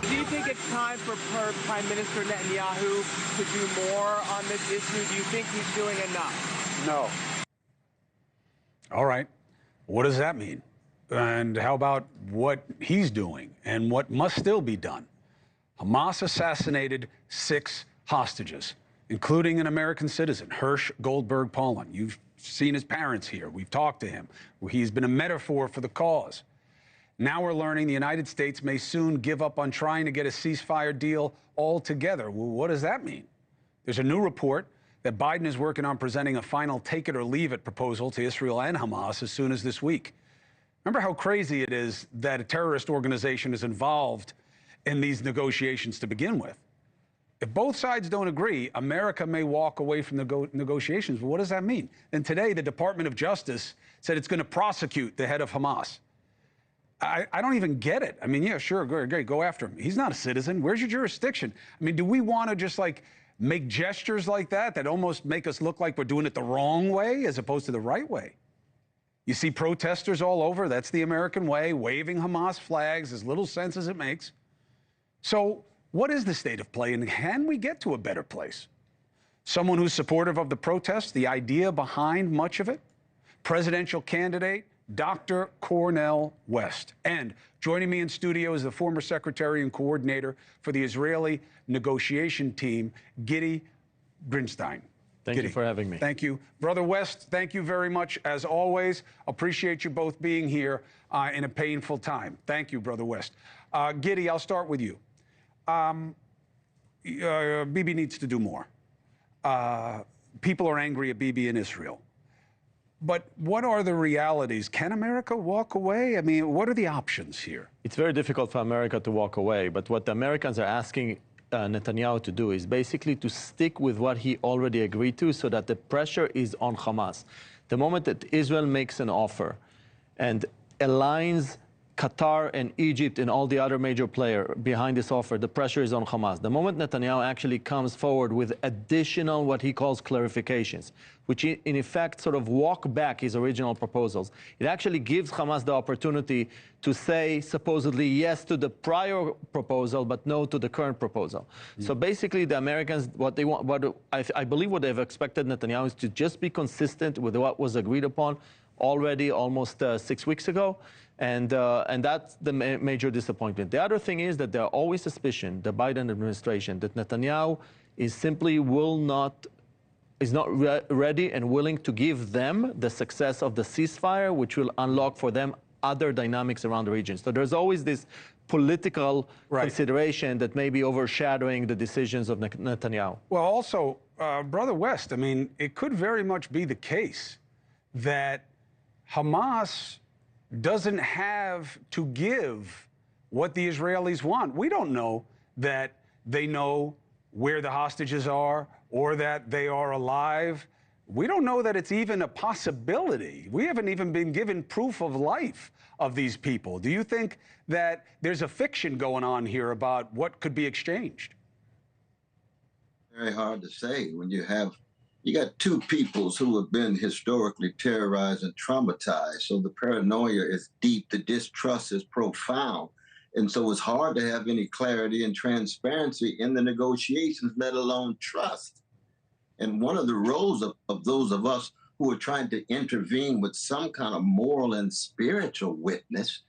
Do you think it's time for Prime Minister Netanyahu to do more on this issue? Do you think he's doing enough? No. All right. What does that mean? And how about what he's doing and what must still be done? Hamas assassinated 6 hostages, including an American citizen, Hirsch Goldberg Paulin. You've seen his parents here. We've talked to him. He's been a metaphor for the cause. Now we're learning the United States may soon give up on trying to get a ceasefire deal altogether. Well, what does that mean? There's a new report that Biden is working on presenting a final take-it-or-leave-it proposal to Israel and Hamas as soon as this week. Remember how crazy it is that a terrorist organization is involved in these negotiations to begin with. If both sides don't agree, America may walk away from the negotiations. But what does that mean? And today, the Department of Justice said it's going to prosecute the head of Hamas. I don't even get it. I mean, yeah, sure, great, go after him. He's not a citizen. Where's your jurisdiction? I mean, do we want to just like make gestures like that almost make us look like we're doing it the wrong way as opposed to the right way? You see protesters all over. That's the American way, waving Hamas flags, as little sense as it makes. So what is the state of play, and can we get to a better place? Someone who's supportive of the protests, the idea behind much of it, presidential candidate Dr. Cornel West. And joining me in studio is the former secretary and coordinator for the Israeli negotiation team, Gidi Grinstein. Thank you for having me. Thank you. Brother West, thank you very much, as always. Appreciate you both being here in a painful time. Thank you, Brother West. Gidi, I'll start with you. Bibi needs to do more. People are angry at Bibi in Israel. But what are the realities? Can America walk away? I mean, what are the options here? It's very difficult for America to walk away. But what the Americans are asking Netanyahu to do is basically to stick with what he already agreed to so that the pressure is on Hamas. The moment that Israel makes an offer and aligns Qatar and Egypt and all the other major players behind this offer, the pressure is on Hamas. The moment Netanyahu actually comes forward with additional, what he calls clarifications, which in effect sort of walk back his original proposals, it actually gives Hamas the opportunity to say supposedly yes to the prior proposal, but no to the current proposal. So basically the Americans, what they want, I believe what they've expected Netanyahu is to just be consistent with what was agreed upon already almost 6 weeks ago. And that's the major disappointment. The other thing is that there are always suspicion, the Biden administration, that Netanyahu is simply is not ready and willing to give them the success of the ceasefire, which will unlock for them other dynamics around the region. So there's always this political consideration that may be overshadowing the decisions of Netanyahu. Well, also, Brother West, I mean, it could very much be the case that Hamas doesn't have to give what the Israelis want. We don't know that they know where the hostages are or that they are alive. We don't know that it's even a possibility. We haven't even been given proof of life of these people. Do you think that there's a fiction going on here about what could be exchanged? Very hard to say when you got two peoples who have been historically terrorized and traumatized. So the paranoia is deep, the distrust is profound. And so it's hard to have any clarity and transparency in the negotiations, let alone trust. And one of the roles of those of us who are trying to intervene with some kind of moral and spiritual witness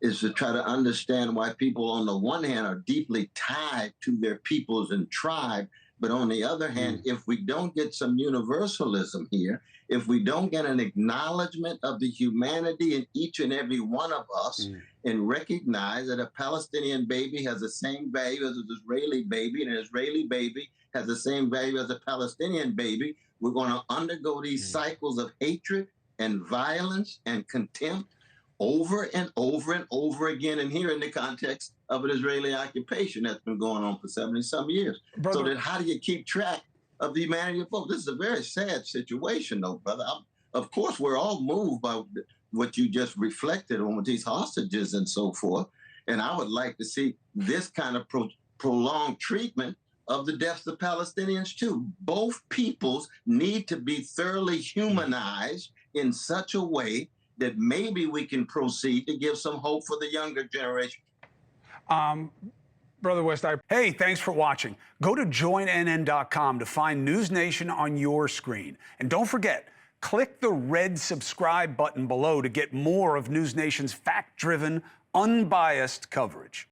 is to try to understand why people on the one hand are deeply tied to their peoples and tribe. But on the other hand, if we don't get some universalism here, if we don't get an acknowledgement of the humanity in each and every one of us and recognize that a Palestinian baby has the same value as an Israeli baby, and an Israeli baby has the same value as a Palestinian baby, we're going to undergo these cycles of hatred and violence and contempt over and over and over again, and here in the context of an Israeli occupation that's been going on for 70-some years. Brother, so then how do you keep track of the humanity of folks? This is a very sad situation, though, brother. Of course, we're all moved by what you just reflected on with these hostages and so forth, and I would like to see this kind of prolonged treatment of the deaths of Palestinians, too. Both peoples need to be thoroughly humanized in such a way that maybe we can proceed to give some hope for the younger generation. Brother West, hey, thanks for watching. Go to joinnn.com to find NewsNation on your screen. And don't forget, click the red subscribe button below to get more of NewsNation's fact-driven, unbiased coverage.